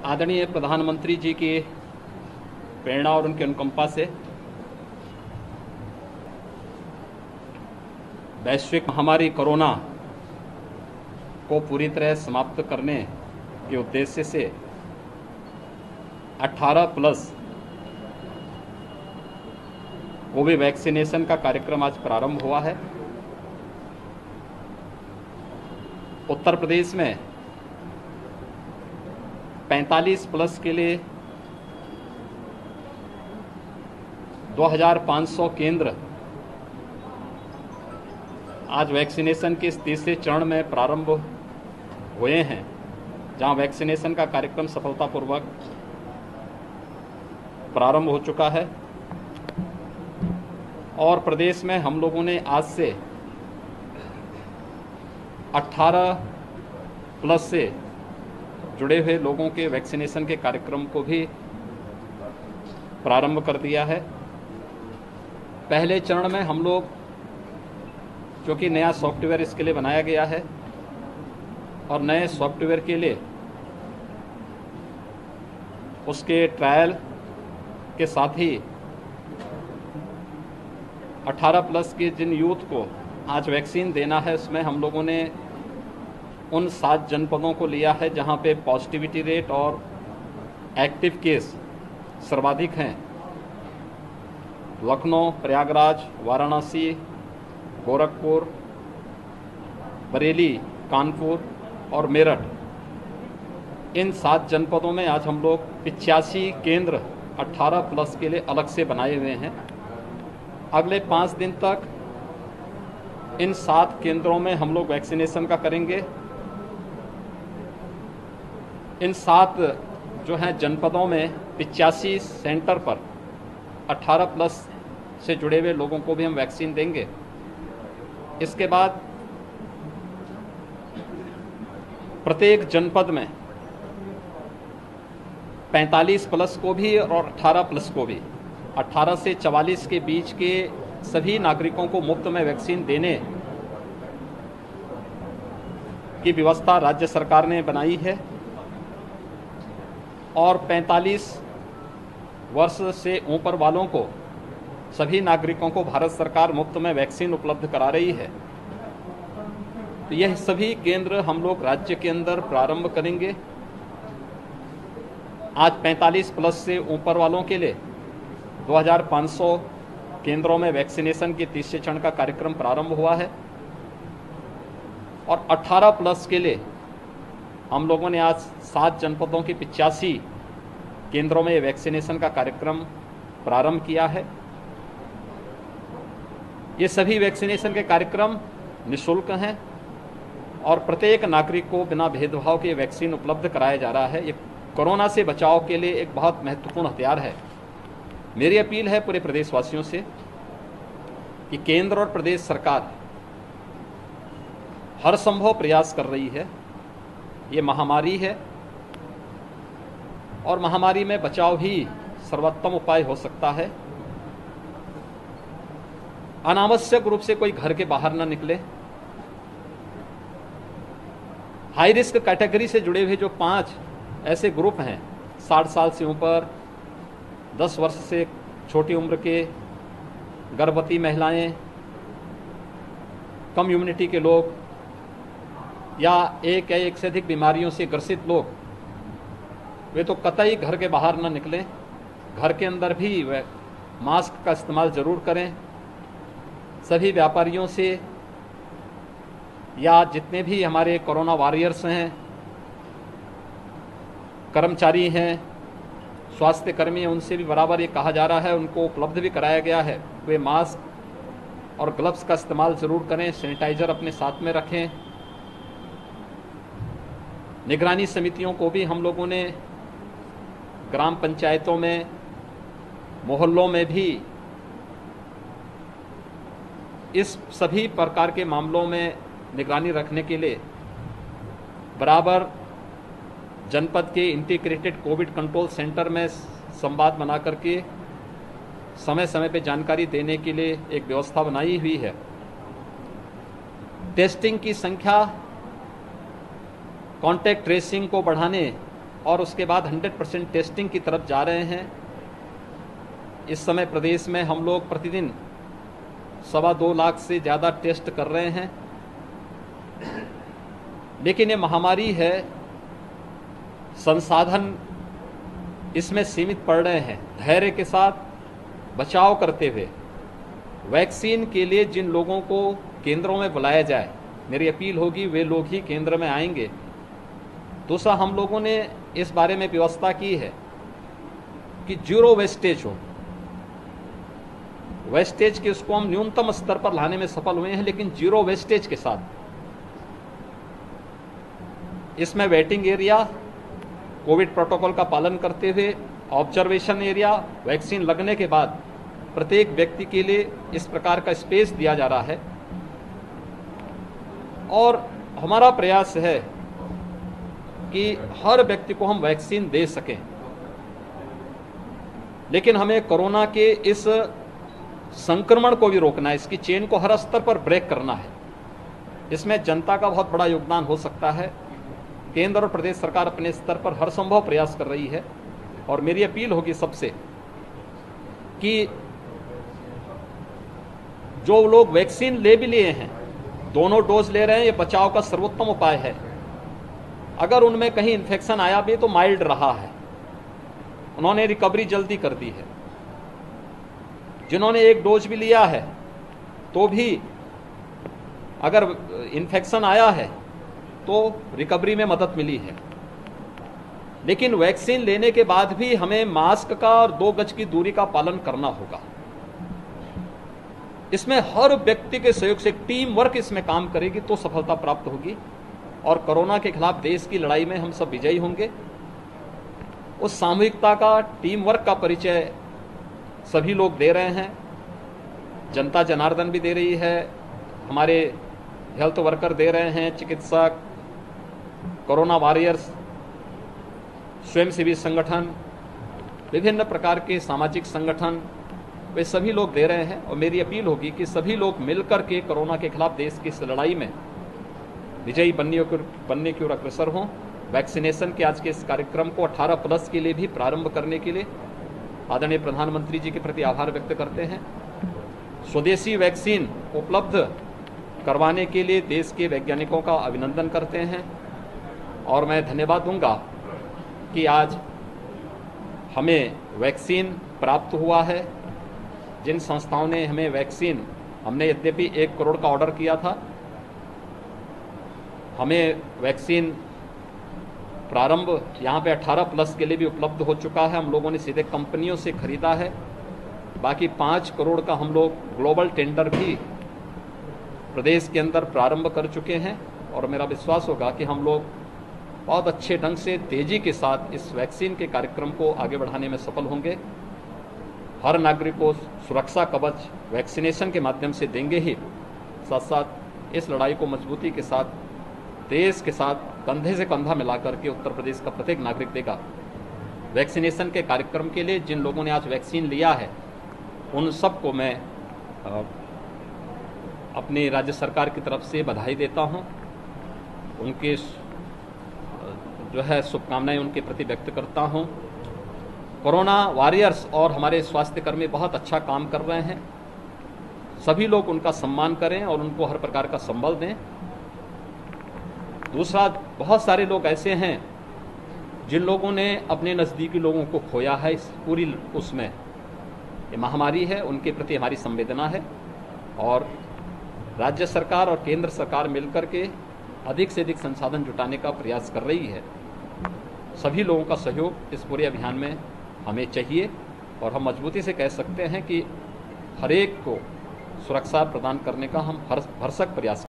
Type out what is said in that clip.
आदरणीय प्रधानमंत्री जी की प्रेरणा और उनकी अनुकंपा से वैश्विक महामारी कोरोना को पूरी तरह समाप्त करने के उद्देश्य से 18+ कोविड वैक्सीनेशन का कार्यक्रम आज प्रारंभ हुआ है। उत्तर प्रदेश में 45+ के लिए 2500 केंद्र आज वैक्सीनेशन के इस तीसरे चरण में प्रारंभ हुए हैं, जहां वैक्सीनेशन का कार्यक्रम सफलतापूर्वक प्रारंभ हो चुका है। और प्रदेश में हम लोगों ने आज से 18+ से जुड़े हुए लोगों के वैक्सीनेशन के कार्यक्रम को भी प्रारंभ कर दिया है। पहले चरण में हम लोग, क्योंकि नया सॉफ्टवेयर इसके लिए बनाया गया है और नए सॉफ्टवेयर के लिए उसके ट्रायल के साथ ही 18+ के जिन यूथ को आज वैक्सीन देना है, उसमें हम लोगों ने उन 7 जनपदों को लिया है जहां पे पॉजिटिविटी रेट और एक्टिव केस सर्वाधिक हैं। लखनऊ, प्रयागराज, वाराणसी, गोरखपुर, बरेली, कानपुर और मेरठ। इन 7 जनपदों में आज हम लोग 85 केंद्र 18+ के लिए अलग से बनाए हुए हैं। अगले 5 दिन तक इन 7 केंद्रों में हम लोग वैक्सीनेशन का करेंगे। इन 7 जो हैं जनपदों में 85 सेंटर पर 18+ से जुड़े हुए लोगों को भी हम वैक्सीन देंगे। इसके बाद प्रत्येक जनपद में 45+ को भी और 18+ को भी, 18 से 44 के बीच के सभी नागरिकों को मुफ्त में वैक्सीन देने की व्यवस्था राज्य सरकार ने बनाई है। और 45 वर्ष से ऊपर वालों को, सभी नागरिकों को भारत सरकार मुफ्त में वैक्सीन उपलब्ध करा रही है। तो यह सभी केंद्र हम लोग राज्य के अंदर प्रारंभ करेंगे। आज 45+ से ऊपर वालों के लिए 2500 केंद्रों में वैक्सीनेशन के तीसरे चरण का कार्यक्रम प्रारंभ हुआ है। और 18+ के लिए हम लोगों ने आज 7 जनपदों के 85 केंद्रों में वैक्सीनेशन का कार्यक्रम प्रारंभ किया है। ये सभी वैक्सीनेशन के कार्यक्रम निःशुल्क हैं और प्रत्येक नागरिक को बिना भेदभाव के वैक्सीन उपलब्ध कराया जा रहा है। ये कोरोना से बचाव के लिए एक बहुत महत्वपूर्ण हथियार है। मेरी अपील है पूरे प्रदेशवासियों से कि केंद्र और प्रदेश सरकार हर संभव प्रयास कर रही है। ये महामारी है और महामारी में बचाव ही सर्वोत्तम उपाय हो सकता है। अनावश्यक रूप से कोई घर के बाहर न निकले। हाई रिस्क कैटेगरी से जुड़े हुए जो 5 ऐसे ग्रुप हैं, 60 साल से ऊपर, 10 वर्ष से छोटी उम्र के, गर्भवती महिलाएं, कम इम्यूनिटी के लोग या एक या एक से अधिक बीमारियों से ग्रसित लोग, वे तो कतई घर के बाहर न निकलें। घर के अंदर भी वे मास्क का इस्तेमाल ज़रूर करें। सभी व्यापारियों से या जितने भी हमारे कोरोना वॉरियर्स हैं, कर्मचारी हैं, स्वास्थ्य कर्मी हैं, उनसे भी बराबर ये कहा जा रहा है, उनको उपलब्ध भी कराया गया है, वे मास्क और ग्लव्स का इस्तेमाल ज़रूर करें। सैनिटाइज़र अपने साथ में रखें। निगरानी समितियों को भी हम लोगों ने ग्राम पंचायतों में, मोहल्लों में भी इस सभी प्रकार के मामलों में निगरानी रखने के लिए बराबर जनपद के इंटीग्रेटेड कोविड कंट्रोल सेंटर में संवाद बना करके समय समय पे जानकारी देने के लिए एक व्यवस्था बनाई हुई है। टेस्टिंग की संख्या, कॉन्टैक्ट ट्रेसिंग को बढ़ाने और उसके बाद 100% टेस्टिंग की तरफ जा रहे हैं। इस समय प्रदेश में हम लोग प्रतिदिन 2.25 लाख से ज़्यादा टेस्ट कर रहे हैं। लेकिन ये महामारी है, संसाधन इसमें सीमित पड़ रहे हैं। धैर्य के साथ बचाव करते हुए वैक्सीन के लिए जिन लोगों को केंद्रों में बुलाया जाए, मेरी अपील होगी वे लोग ही केंद्र में आएंगे। दूसरा, हम लोगों ने इस बारे में व्यवस्था की है कि जीरो वेस्टेज हो। वेस्टेज के उसको हम न्यूनतम स्तर पर लाने में सफल हुए हैं, लेकिन जीरो वेस्टेज के साथ इसमें वेटिंग एरिया कोविड प्रोटोकॉल का पालन करते हुए, ऑब्जर्वेशन एरिया, वैक्सीन लगने के बाद प्रत्येक व्यक्ति के लिए इस प्रकार का स्पेस दिया जा रहा है। और हमारा प्रयास है कि हर व्यक्ति को हम वैक्सीन दे सकें। लेकिन हमें कोरोना के इस संक्रमण को भी रोकना है, इसकी चेन को हर स्तर पर ब्रेक करना है। इसमें जनता का बहुत बड़ा योगदान हो सकता है। केंद्र और प्रदेश सरकार अपने स्तर पर हर संभव प्रयास कर रही है। और मेरी अपील होगी सबसे कि जो लोग वैक्सीन ले भी लिए हैं, दोनों डोज ले रहे हैं, ये बचाव का सर्वोत्तम उपाय है। अगर उनमें कहीं इन्फेक्शन आया भी तो माइल्ड रहा है, उन्होंने रिकवरी जल्दी कर दी है। जिन्होंने एक डोज भी लिया है तो भी अगर इन्फेक्शन आया है तो रिकवरी में मदद मिली है। लेकिन वैक्सीन लेने के बाद भी हमें मास्क का और 2 गज की दूरी का पालन करना होगा। इसमें हर व्यक्ति के सहयोग से टीम वर्क इसमें काम करेगी तो सफलता प्राप्त होगी और कोरोना के खिलाफ देश की लड़ाई में हम सब विजयी होंगे। उस सामूहिकता का, टीम वर्क का परिचय सभी लोग दे रहे हैं। जनता जनार्दन भी दे रही है, हमारे हेल्थ वर्कर दे रहे हैं, चिकित्सक, कोरोना वॉरियर्स, स्वयंसेवी संगठन, विभिन्न प्रकार के सामाजिक संगठन, वे सभी लोग दे रहे हैं। और मेरी अपील होगी कि सभी लोग मिलकर के कोरोना के खिलाफ देश की इस लड़ाई में विजयी बनने की ओर अग्रसर हों। वैक्सीनेशन के आज के इस कार्यक्रम को 18+ के लिए भी प्रारंभ करने के लिए आदरणीय प्रधानमंत्री जी के प्रति आभार व्यक्त करते हैं। स्वदेशी वैक्सीन उपलब्ध करवाने के लिए देश के वैज्ञानिकों का अभिनंदन करते हैं और मैं धन्यवाद दूंगा कि आज हमें वैक्सीन प्राप्त हुआ है। जिन संस्थाओं ने हमें वैक्सीन, हमने यद्यपि 1 करोड़ का ऑर्डर किया था, हमें वैक्सीन प्रारंभ यहाँ पे 18+ के लिए भी उपलब्ध हो चुका है। हम लोगों ने सीधे कंपनियों से खरीदा है। बाकी 5 करोड़ का हम लोग ग्लोबल टेंडर भी प्रदेश के अंदर प्रारंभ कर चुके हैं और मेरा विश्वास होगा कि हम लोग बहुत अच्छे ढंग से, तेजी के साथ इस वैक्सीन के कार्यक्रम को आगे बढ़ाने में सफल होंगे। हर नागरिक को सुरक्षा कवच वैक्सीनेशन के माध्यम से देंगे ही, साथ साथ इस लड़ाई को मजबूती के साथ देश के साथ कंधे से कंधा मिलाकर के उत्तर प्रदेश का प्रत्येक नागरिक देगा। वैक्सीनेशन के कार्यक्रम के लिए जिन लोगों ने आज वैक्सीन लिया है उन सबको मैं अपनी राज्य सरकार की तरफ से बधाई देता हूं। उनके जो है शुभकामनाएं उनके प्रति व्यक्त करता हूं। कोरोना वॉरियर्स और हमारे स्वास्थ्यकर्मी बहुत अच्छा काम कर रहे हैं। सभी लोग उनका सम्मान करें और उनको हर प्रकार का संबल दें। दूसरा, बहुत सारे लोग ऐसे हैं जिन लोगों ने अपने नज़दीकी लोगों को खोया है इस पूरी उसमें, ये महामारी है, उनके प्रति हमारी संवेदना है और राज्य सरकार और केंद्र सरकार मिलकर के अधिक से अधिक संसाधन जुटाने का प्रयास कर रही है। सभी लोगों का सहयोग इस पूरे अभियान में हमें चाहिए और हम मजबूती से कह सकते हैं कि हर एक को सुरक्षा प्रदान करने का हम भरसक प्रयास